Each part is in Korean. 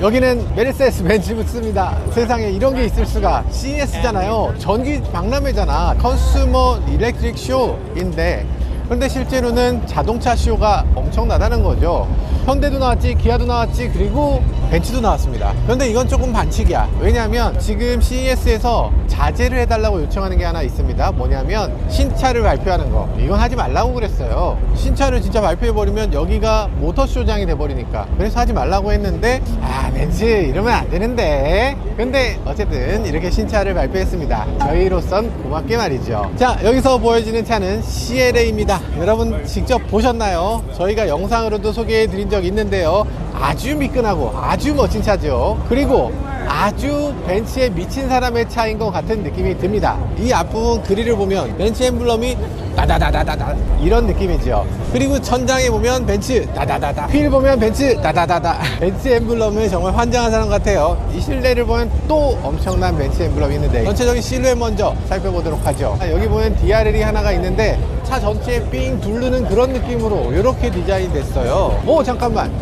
여기는 메르세데스 벤츠 부스입니다. 세상에 이런 게 있을 수가. CES잖아요. 전기 박람회잖아. 컨슈머 일렉트릭 쇼인데, 그런데 실제로는 자동차 쇼가 엄청나다는 거죠. 현대도 나왔지, 기아도 나왔지, 그리고 벤츠도 나왔습니다. 그런데 이건 조금 반칙이야. 왜냐하면 지금 CES에서 자제를 해달라고 요청하는 게 하나 있습니다. 뭐냐면 신차를 발표하는 거. 이건 하지 말라고 그랬어요. 신차를 진짜 발표해버리면 여기가 모터쇼장이 돼버리니까. 그래서 하지 말라고 했는데, 벤츠 이러면 안 되는데. 근데 어쨌든 이렇게 신차를 발표했습니다. 저희로선 고맙게 말이죠. 자, 여기서 보여지는 차는 CLA입니다. 여러분 직접 보셨나요? 저희가 영상으로도 소개해드린 적 있는데요. 아주 미끈하고 아주 멋진 차죠. 그리고 아주 벤츠에 미친 사람의 차인 것 같은 느낌이 듭니다. 이 앞부분 그릴을 보면 벤츠 엠블럼이 다다다다다다 이런 느낌이죠. 그리고 천장에 보면 벤츠 다다다다, 휠 보면 벤츠 다다다다. 벤츠 엠블럼을 정말 환장한 사람 같아요. 이 실내를 보면 또 엄청난 벤츠 엠블럼이 있는데, 전체적인 실루엣 먼저 살펴보도록 하죠. 여기 보면 DRL이 하나가 있는데 차 전체에 삥 두르는 그런 느낌으로 이렇게 디자인 됐어요. 오, 잠깐만,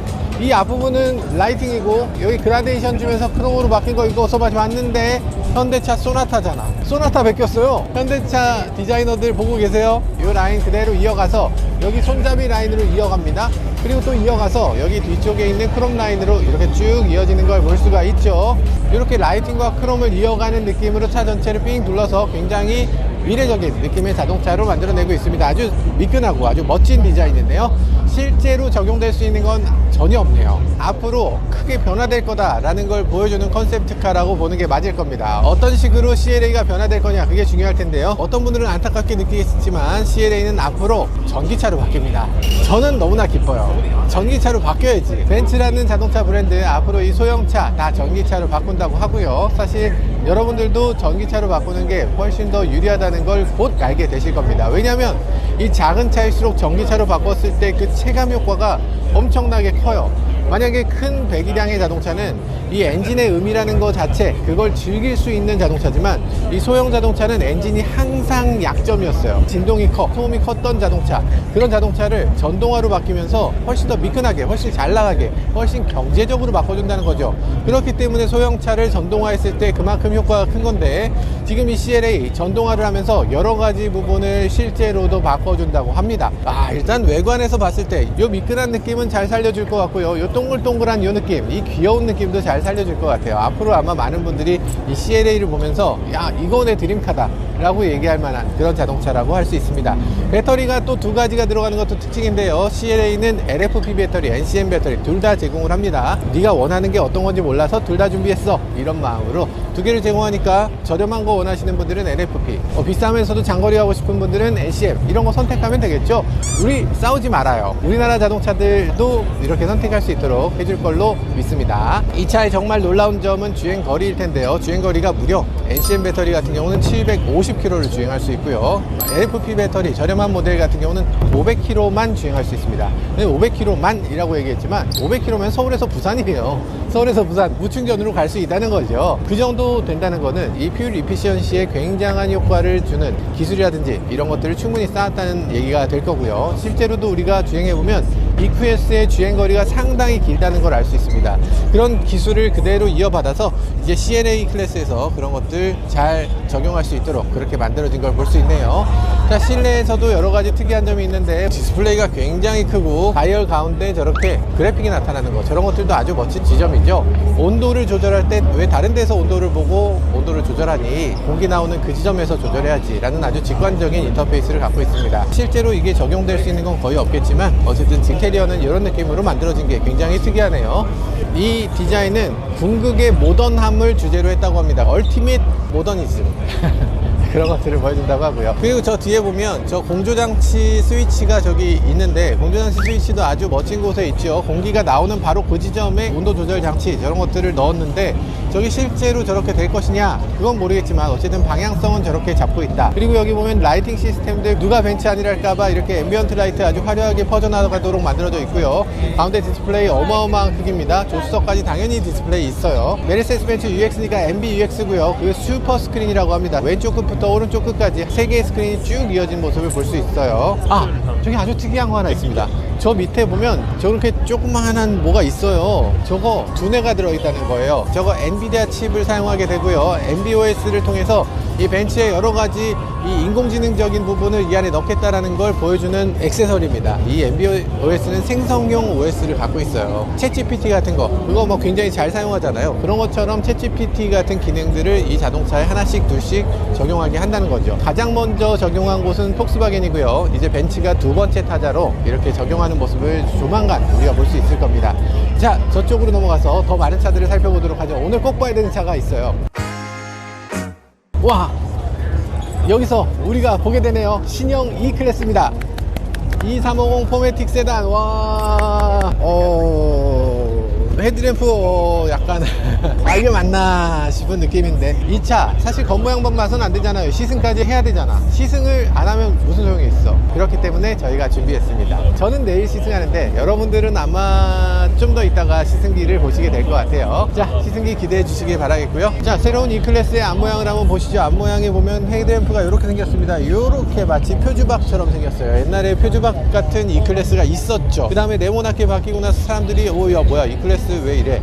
이 앞부분은 라이팅이고 여기 그라데이션 주면서 크롬으로 바뀐 거 이거 어서 봤는데 현대차 소나타잖아. 소나타 베꼈어요. 현대차 디자이너들 보고 계세요? 이 라인 그대로 이어가서 여기 손잡이 라인으로 이어갑니다. 그리고 또 이어가서 여기 뒤쪽에 있는 크롬 라인으로 이렇게 쭉 이어지는 걸 볼 수가 있죠. 이렇게 라이팅과 크롬을 이어가는 느낌으로 차 전체를 삥 둘러서 굉장히 미래적인 느낌의 자동차로 만들어내고 있습니다. 아주 미끈하고 아주 멋진 디자인인데요. 실제로 적용될 수 있는 건 전혀 없네요. 앞으로 크게 변화될 거다라는 걸 보여주는 컨셉트카라고 보는 게 맞을 겁니다. 어떤 식으로 CLA가 변화될 거냐, 그게 중요할 텐데요. 어떤 분들은 안타깝게 느끼겠지만 CLA는 앞으로 전기차로 바뀝니다. 저는 너무나 기뻐요. 전기차로 바뀌어야지. 벤츠라는 자동차 브랜드 앞으로 이 소형차 다 전기차로 바꾼다고 하고요. 사실 여러분들도 전기차로 바꾸는 게 훨씬 더 유리하다는 걸 곧 알게 되실 겁니다. 왜냐하면 이 작은 차일수록 전기차로 바꿨을 때 그 체감 효과가 엄청나게 커요. 만약에 큰 배기량의 자동차는 이 엔진의 음이라는 것 자체, 그걸 즐길 수 있는 자동차지만 이 소형 자동차는 엔진이 항상 약점이었어요. 진동이 커, 소음이 컸던 자동차, 그런 자동차를 전동화로 바뀌면서 훨씬 더 미끈하게, 훨씬 잘 나가게, 훨씬 경제적으로 바꿔준다는 거죠. 그렇기 때문에 소형차를 전동화했을 때 그만큼 효과가 큰 건데, 지금 이 CLA 전동화를 하면서 여러 가지 부분을 실제로도 바꿔준다고 합니다. 일단 외관에서 봤을 때 이 미끈한 느낌은 잘 살려줄 것 같고요. 이 동글동글한 이 느낌, 이 귀여운 느낌도 잘 살려줄 것 같아요. 앞으로 아마 많은 분들이 이 CLA를 보면서 야, 이거 내 드림카다 라고 얘기할 만한 그런 자동차라고 할 수 있습니다. 배터리가 또 두 가지가 들어가는 것도 특징인데요. CLA는 LFP 배터리, NCM 배터리 둘 다 제공을 합니다. 네가 원하는 게 어떤 건지 몰라서 둘 다 준비했어, 이런 마음으로 두 개를 제공하니까 저렴한 거 원하시는 분들은 LFP, 비싸면서도 장거리 하고 싶은 분들은 NCM, 이런 거 선택하면 되겠죠. 우리 싸우지 말아요. 우리나라 자동차들도 이렇게 선택할 수 있도록 해줄 걸로 믿습니다. 이 차의 정말 놀라운 점은 주행거리일 텐데요. 주행거리가 무려 NCM 배터리 같은 경우는 750km를 주행할 수 있고요. LFP 배터리 저렴한 모델 같은 경우는 500km만 주행할 수 있습니다. 500km만 이라고 얘기했지만 500km면 서울에서 부산이에요. 서울에서 부산 무충전으로 갈 수 있다는 거죠. 그 정도 된다는 거는 이 퓨얼 이피시언시에 굉장한 효과를 주는 기술이라든지 이런 것들을 충분히 쌓았다는 얘기가 될 거고요. 실제로도 우리가 주행해보면 EQS의 주행거리가 상당히 길다는 걸 알 수 있습니다. 그런 기술을 그대로 이어받아서 이제 CLA 클래스에서 그런 것들 잘 적용할 수 있도록 그렇게 만들어진 걸 볼 수 있네요. 자, 실내에서도 여러 가지 특이한 점이 있는데 디스플레이가 굉장히 크고 다이얼 가운데 저렇게 그래픽이 나타나는 거, 저런 것들도 아주 멋진 지점이죠. 온도를 조절할 때 왜 다른 데서 온도를 보고 온도를 조절하니, 공기 나오는 그 지점에서 조절해야지 라는 아주 직관적인 인터페이스를 갖고 있습니다. 실제로 이게 적용될 수 있는 건 거의 없겠지만 어쨌든 인테리어는 이런 느낌으로 만들어진 게 굉장히 특이하네요. 이 디자인은 궁극의 모던함을 주제로 했다고 합니다. 얼티밋 모더니즘 그런 것들을 보여준다고 하고요. 그리고 저 뒤에 보면 저 공조장치 스위치가 저기 있는데, 공조장치 스위치도 아주 멋진 곳에 있죠. 공기가 나오는 바로 그 지점에 온도 조절 장치 저런 것들을 넣었는데, 저기 실제로 저렇게 될 것이냐 그건 모르겠지만 어쨌든 방향성은 저렇게 잡고 있다. 그리고 여기 보면 라이팅 시스템들, 누가 벤츠 아니랄까봐 이렇게 앰비언트 라이트 아주 화려하게 퍼져나가도록 만들어져 있고요. 가운데 디스플레이 어마어마한 크기입니다. 조수석까지 당연히 디스플레이 있어요. 메르세데스 벤츠 UX니까 MB UX고요. 그리고 슈퍼 스크린이라고 합니다. 왼쪽 끝부터 오른쪽 끝까지 3개의 스크린이 쭉 이어진 모습을 볼 수 있어요. 저기 아주 특이한 거 하나 있습니다. 저 밑에 보면 저렇게 조그마한 뭐가 있어요. 저거 두뇌가 들어있다는 거예요. 저거 엔비디아 칩을 사용하게 되고요. MBOS를 통해서 이 벤츠의 여러 가지 이 인공지능적인 부분을 이 안에 넣겠다라는 걸 보여주는 액세서리입니다. 이 MBOS는 생성용 OS를 갖고 있어요. 챗GPT 같은 거, 그거 뭐 굉장히 잘 사용하잖아요. 그런 것처럼 챗GPT 같은 기능들을 이 자동차에 하나씩 둘씩 적용하게 한다는 거죠. 가장 먼저 적용한 곳은 폭스바겐이고요. 이제 벤츠가 두 번째 타자로 이렇게 적용하는 모습을 조만간 우리가 볼 수 있을 겁니다. 자, 저쪽으로 넘어가서 더 많은 차들을 살펴보도록 하죠. 오늘 꼭 봐야 되는 차가 있어요. 와, 여기서 우리가 보게 되네요. 신형 E클래스입니다. 2350 포매틱 세단. 와, 헤드램프 약간 아, 이게 맞나 싶은 느낌인데, 이 차 사실 겉모양만 봐서는 안 되잖아요. 시승까지 해야 되잖아. 시승을 안 하면 무슨 소용이 있어. 그렇기 때문에 저희가 준비했습니다. 저는 내일 시승하는데 여러분들은 아마 좀 더 있다가 시승기를 보시게 될 것 같아요. 자, 시승기 기대해 주시길 바라겠고요. 자, 새로운 E클래스의 앞모양을 한번 보시죠. 앞모양에 보면 헤드램프가 이렇게 생겼습니다. 이렇게 마치 표주박처럼 생겼어요. 옛날에 표주박 같은 E클래스가 있었죠. 그 다음에 네모나게 바뀌고 나서 사람들이 야 뭐야 E클래스 왜 이래,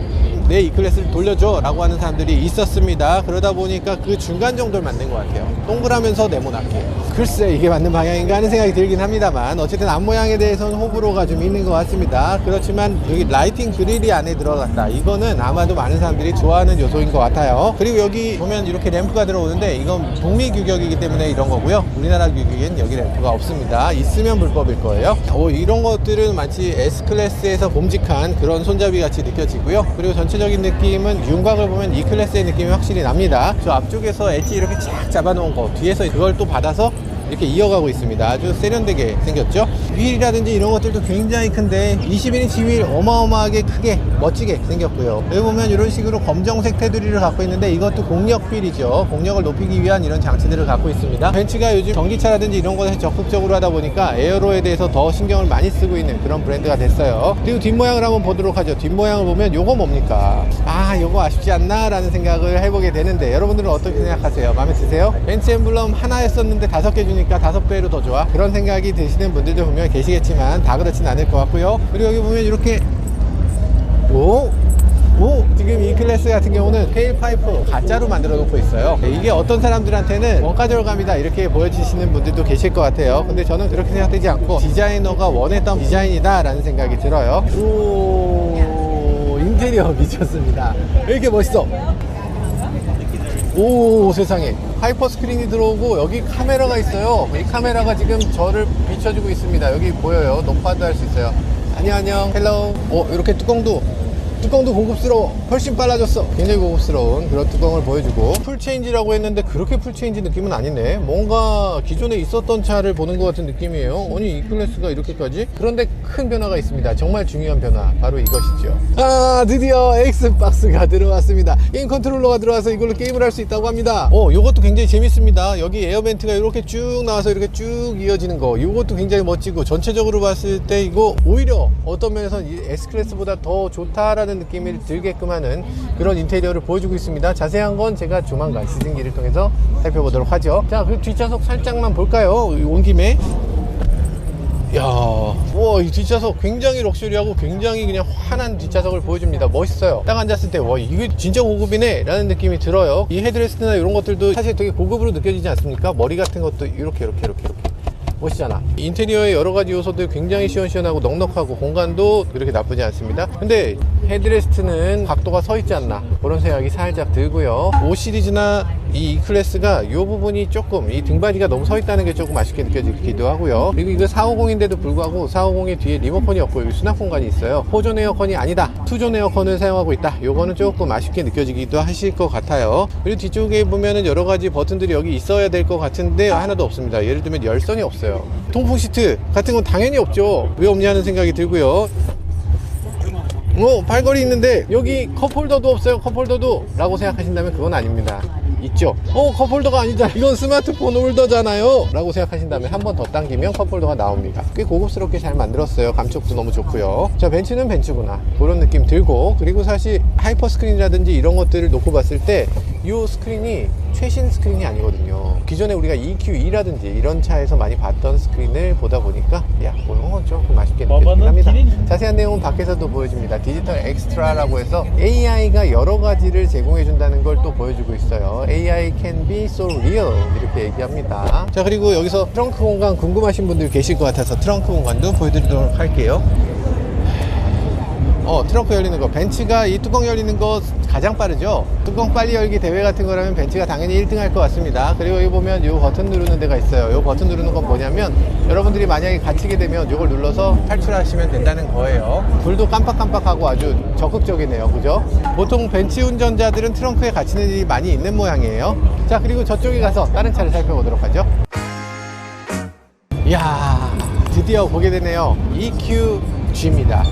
내 E클래스를 돌려줘 라고 하는 사람들이 있었습니다. 그러다 보니까 그 중간 정도를 만든 것 같아요. 동그라면서 네모나게. 글쎄 이게 맞는 방향인가 하는 생각이 들긴 합니다만, 어쨌든 앞모양에 대해서는 호불호가 좀 있는 것 같습니다. 그렇지만 여기 라이팅 그릴이 안에 들어갔다, 이거는 아마도 많은 사람들이 좋아하는 요소인 것 같아요. 그리고 여기 보면 이렇게 램프가 들어오는데 이건 북미 규격이기 때문에 이런 거고요. 우리나라 규격엔 여기 램프가 없습니다. 있으면 불법일 거예요. 이런 것들은 마치 S클래스에서 봄직한 그런 손잡이 같이 느껴지고요. 그리고 전체적인 느낌은 윤곽을 보면 E클래스의 느낌이 확실히 납니다. 저 앞쪽에서 엣지 이렇게 쫙 잡아놓은 거, 뒤에서 그걸 또 받아서 이렇게 이어가고 있습니다. 아주 세련되게 생겼죠. 휠이라든지 이런 것들도 굉장히 큰데 21인치 휠 어마어마하게 크게 멋지게 생겼고요. 여기 보면 이런 식으로 검정색 테두리를 갖고 있는데 이것도 공력 휠이죠. 공력을 높이기 위한 이런 장치들을 갖고 있습니다. 벤츠가 요즘 전기차라든지 이런 것에 적극적으로 하다 보니까 에어로에 대해서 더 신경을 많이 쓰고 있는 그런 브랜드가 됐어요. 그리고 뒷모양을 한번 보도록 하죠. 뒷모양을 보면 요거 뭡니까? 아, 요거 아쉽지 않나 라는 생각을 해보게 되는데, 여러분들은 어떻게 생각하세요? 마음에 드세요? 벤츠 엠블럼 하나 했었는데 5개 주니까 5배로 더 좋아, 그런 생각이 드시는 분들도 분명히 계시겠지만 다 그렇진 않을 것 같고요. 그리고 여기 보면 이렇게 지금 E클래스 같은 경우는 테일 파이프 가짜로 만들어 놓고 있어요. 이게 어떤 사람들한테는 원가 절감이다 이렇게 보여지시는 분들도 계실 것 같아요. 근데 저는 그렇게 생각되지 않고 디자이너가 원했던 디자인이다 라는 생각이 들어요. 인테리어 미쳤습니다. 왜 이렇게 멋있어? 오, 세상에. 하이퍼 스크린이 들어오고 여기 카메라가 있어요. 이 카메라가 지금 저를 비춰주고 있습니다. 여기 보여요. 녹화도 할 수 있어요. 안녕 헬로우. 이렇게 뚜껑도 고급스러워. 훨씬 빨라졌어. 굉장히 고급스러운 그런 뚜껑을 보여주고, 풀체인지라고 했는데 그렇게 풀체인지 느낌은 아니네. 뭔가 기존에 있었던 차를 보는 것 같은 느낌이에요. 아니, E클래스가 이렇게까지? 그런데 큰 변화가 있습니다. 정말 중요한 변화, 바로 이것이죠. 드디어 엑스박스가 들어왔습니다. 게임 컨트롤러가 들어와서 이걸로 게임을 할 수 있다고 합니다. 요것도 굉장히 재밌습니다. 여기 에어벤트가 이렇게 쭉 나와서 이렇게 쭉 이어지는 거, 이것도 굉장히 멋지고, 전체적으로 봤을 때 이거 오히려 어떤 면에서 이 S클래스보다 더 좋다라는 느낌이 들게끔 하는 그런 인테리어를 보여주고 있습니다. 자세한 건 제가 조만간 시승기를 통해서 살펴보도록 하죠. 자, 그 뒷좌석 살짝만 볼까요? 온 김에. 이야, 우와, 이 뒷좌석 굉장히 럭셔리하고 굉장히 그냥 환한 뒷좌석을 보여줍니다. 멋있어요. 딱 앉았을 때 이게 진짜 고급이네 라는 느낌이 들어요. 이 헤드레스트나 이런 것들도 사실 되게 고급으로 느껴지지 않습니까? 머리 같은 것도 이렇게 멋있잖아. 인테리어의 여러가지 요소들 굉장히 시원시원하고 넉넉하고, 공간도 그렇게 나쁘지 않습니다. 근데 헤드레스트는 각도가 서 있지 않나, 그런 생각이 살짝 들고요. 5 시리즈나 이 E클래스가 이 부분이 조금, 이 등받이가 너무 서 있다는 게 조금 아쉽게 느껴지기도 하고요. 그리고 이거 450인데도 불구하고 450의 뒤에 리모컨이 없고 여기 수납 공간이 있어요. 4존 에어컨이 아니다, 2존 에어컨을 사용하고 있다. 요거는 조금 아쉽게 느껴지기도 하실 것 같아요. 그리고 뒤쪽에 보면은 여러 가지 버튼들이 여기 있어야 될 것 같은데 하나도 없습니다. 예를 들면 열선이 없어요. 통풍 시트 같은 건 당연히 없죠. 왜 없냐 하는 생각이 들고요. 발걸이 있는데 여기 컵홀더도 없어요. 컵홀더도 라고 생각하신다면 그건 아닙니다. 있죠. 컵홀더가 아니잖아, 이건 스마트폰 홀더잖아요 라고 생각하신다면 한 번 더 당기면 컵홀더가 나옵니다. 꽤 고급스럽게 잘 만들었어요. 감촉도 너무 좋고요. 자, 벤츠는 벤츠구나, 그런 느낌 들고, 그리고 사실 하이퍼 스크린이라든지 이런 것들을 놓고 봤을 때 이 스크린이 최신 스크린이 아니거든요. 기존에 우리가 EQE라든지 이런 차에서 많이 봤던 스크린을 보다 보니까 조금 아쉽게 느껴지긴 합니다. 자세한 내용은 밖에서도 보여줍니다. 디지털 엑스트라라고 해서 AI가 여러 가지를 제공해 준다는 걸 또 보여주고 있어요. AI can be so real 이렇게 얘기합니다. 자, 그리고 여기서 트렁크 공간 궁금하신 분들 계실 것 같아서 트렁크 공간도 보여드리도록 할게요. 트렁크 열리는 거, 벤츠가 이 뚜껑 열리는 거 가장 빠르죠. 뚜껑 빨리 열기 대회 같은 거라면 벤츠가 당연히 1등 할 것 같습니다. 그리고 여기 보면 이 버튼 누르는 데가 있어요. 이 버튼 누르는 건 뭐냐면 여러분들이 만약에 갇히게 되면 이걸 눌러서 탈출하시면 된다는 거예요. 불도 깜빡깜빡하고 아주 적극적이네요, 그죠? 보통 벤츠 운전자들은 트렁크에 갇히는 일이 많이 있는 모양이에요. 자, 그리고 저쪽에 가서 다른 차를 살펴보도록 하죠. 이야, 드디어 보게 되네요. EQG입니다.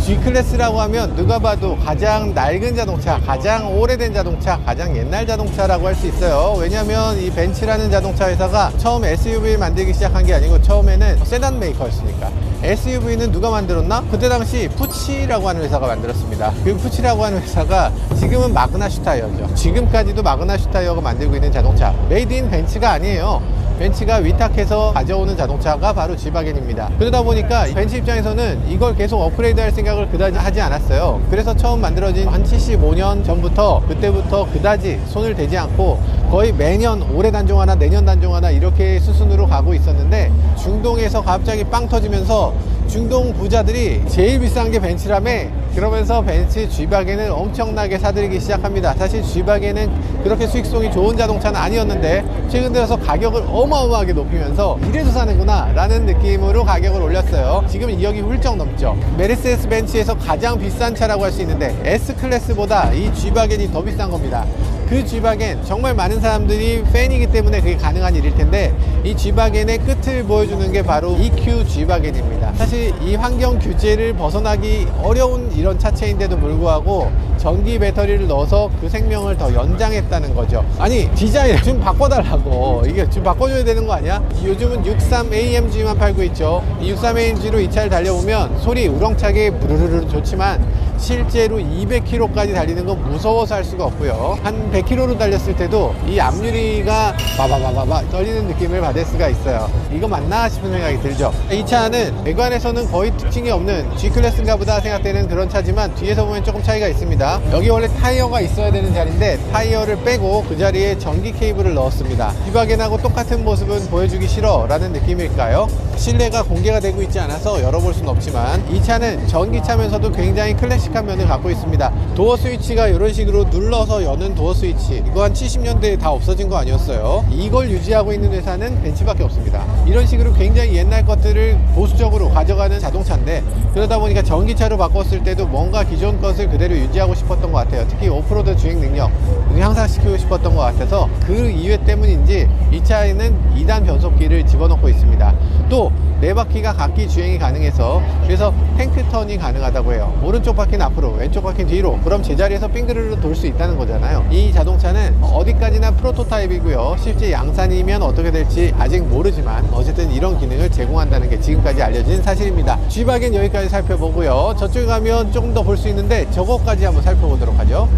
G클래스라고 하면 누가 봐도 가장 낡은 자동차, 가장 오래된 자동차, 가장 옛날 자동차라고 할 수 있어요. 왜냐면 이 벤츠라는 자동차 회사가 처음 SUV를 만들기 시작한 게 아니고 처음에는 세단 메이커였으니까. SUV는 누가 만들었나? 그때 당시 푸치라고 하는 회사가 만들었습니다. 그 푸치라고 하는 회사가 지금은 마그나 슈타이어죠. 지금까지도 마그나 슈타이어가 만들고 있는 자동차, 메이드 인 벤츠가 아니에요. 벤츠가 위탁해서 가져오는 자동차가 바로 G바겐입니다. 그러다 보니까 벤츠 입장에서는 이걸 계속 업그레이드 할 생각을 그다지 하지 않았어요. 그래서 처음 만들어진 한 75년 전부터 그때부터 그다지 손을 대지 않고 거의 매년 올해 단종 하나 내년 단종 하나 이렇게 수순으로 가고 있었는데, 중동에서 갑자기 빵 터지면서 중동 부자들이 제일 비싼 게 벤츠라며 그러면서 벤츠 G바겐을 엄청나게 사들이기 시작합니다. 사실 G바겐은 그렇게 수익성이 좋은 자동차는 아니었는데 최근 들어서 가격을 어마어마하게 높이면서 이래서 사는구나 라는 느낌으로 가격을 올렸어요. 지금 2억이 훌쩍 넘죠. 메르세데스 벤츠에서 가장 비싼 차라고 할 수 있는데 S클래스보다 이 G바겐이 더 비싼 겁니다. 그 G바겐, 정말 많은 사람들이 팬이기 때문에 그게 가능한 일일 텐데, 이 G바겐의 끝을 보여주는 게 바로 EQ G바겐입니다. 사실 이 환경 규제를 벗어나기 어려운 이런 차체인데도 불구하고 전기 배터리를 넣어서 그 생명을 더 연장했다는 거죠. 아니, 디자인 좀 바꿔달라고. 이게 좀 바꿔줘야 되는 거 아니야? 요즘은 63AMG만 팔고 있죠. 이 63AMG로 이 차를 달려보면 소리 우렁차게 부르르르 좋지만 실제로 200km까지 달리는 건 무서워서 할 수가 없고요. 한 100km로 달렸을 때도 이 앞유리가 바바바바바 떨리는 느낌을 받을 수가 있어요. 이거 맞나 싶은 생각이 들죠. 이 차는 외관에서는 거의 특징이 없는 G클래스인가 보다 생각되는 그런 차지만 뒤에서 보면 조금 차이가 있습니다. 여기 원래 타이어가 있어야 되는 자리인데 타이어를 빼고 그 자리에 전기 케이블을 넣었습니다. G바겐하고 똑같은 모습은 보여주기 싫어 라는 느낌일까요? 실내가 공개가 되고 있지 않아서 열어볼 수는 없지만 이 차는 전기차면서도 굉장히 클래식한 면을 갖고 있습니다. 도어 스위치가 이런 식으로 눌러서 여는 도어 스위치, 이거 한 70년대에 다 없어진 거 아니었어요? 이걸 유지하고 있는 회사는 벤츠밖에 없습니다. 이런 식으로 굉장히 옛날 것들을 보수적으로 가져가는 자동차인데, 그러다 보니까 전기차로 바꿨을 때도 뭔가 기존 것을 그대로 유지하고 싶었던 것 같아요. 특히 오프로드 주행 능력 향상시키고 싶었던 것 같아서 그 이유 때문인지 이 차에는 2단 변속기를 집어넣고 있습니다. 또 4바퀴가 각기 주행이 가능해서 그래서 탱크턴이 가능하다고 해요. 오른쪽 바퀴는 앞으로, 왼쪽 바퀴는 뒤로. 그럼 제자리에서 빙그르르 돌 수 있다는 거잖아요. 이 자동차는 어디까지나 프로토타입이고요. 실제 양산이면 어떻게 될지 아직 모르지만 어쨌든 이런 기능을 제공한다는 게 지금까지 알려진 사실입니다. G바겐 여기까지 살펴보고요. 저쪽에 가면 조금 더 볼 수 있는데 저거까지 한번 살펴보도록 하죠.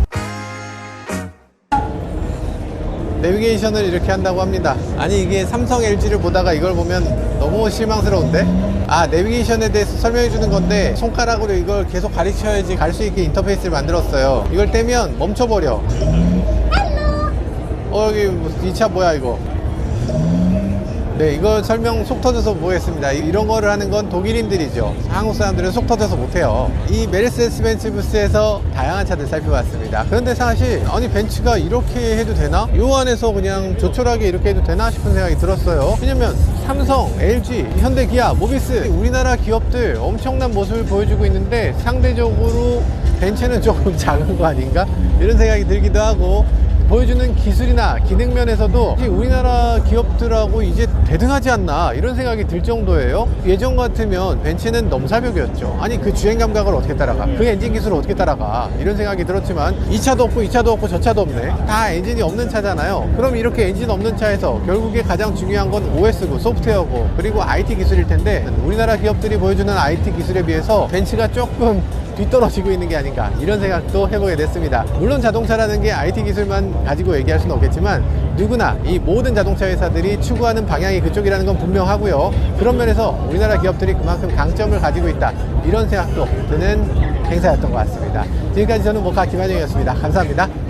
내비게이션을 이렇게 한다고 합니다. 아니, 이게 삼성 LG를 보다가 이걸 보면 너무 실망스러운데? 내비게이션에 대해서 설명해 주는 건데 손가락으로 이걸 계속 가르쳐야지 갈 수 있게 인터페이스를 만들었어요. 이걸 떼면 멈춰버려. 여기 이 차 뭐야 이거. 네, 이거 설명 속 터져서 보겠습니다. 이런 거를 하는 건 독일인들이죠. 한국 사람들은 속 터져서 못해요. 이 메르세데스 벤츠 부스에서 다양한 차들 살펴봤습니다. 그런데 사실 아니 벤츠가 이렇게 해도 되나? 요 안에서 그냥 조촐하게 이렇게 해도 되나 싶은 생각이 들었어요. 왜냐면 삼성, LG, 현대, 기아, 모비스 우리나라 기업들 엄청난 모습을 보여주고 있는데 상대적으로 벤츠는 조금 작은 거 아닌가? 이런 생각이 들기도 하고, 보여주는 기술이나 기능 면에서도 우리나라 기업들하고 이제 대등하지 않나 이런 생각이 들 정도예요. 예전 같으면 벤츠는 넘사벽이었죠. 아니 그 주행 감각을 어떻게 따라가, 그 엔진 기술을 어떻게 따라가, 이런 생각이 들었지만 이 차도 없고 이 차도 없고 저 차도 없네. 다 엔진이 없는 차잖아요. 그럼 이렇게 엔진 없는 차에서 결국에 가장 중요한 건 OS고 소프트웨어고 그리고 IT 기술일 텐데, 우리나라 기업들이 보여주는 IT 기술에 비해서 벤츠가 조금 뒤떨어지고 있는 게 아닌가 이런 생각도 해보게 됐습니다. 물론 자동차라는 게 IT 기술만 가지고 얘기할 수는 없겠지만 누구나 이 모든 자동차 회사들이 추구하는 방향이 그쪽이라는 건 분명하고요. 그런 면에서 우리나라 기업들이 그만큼 강점을 가지고 있다 이런 생각도 드는 행사였던 것 같습니다. 지금까지 저는 모카 김한영이었습니다. 감사합니다.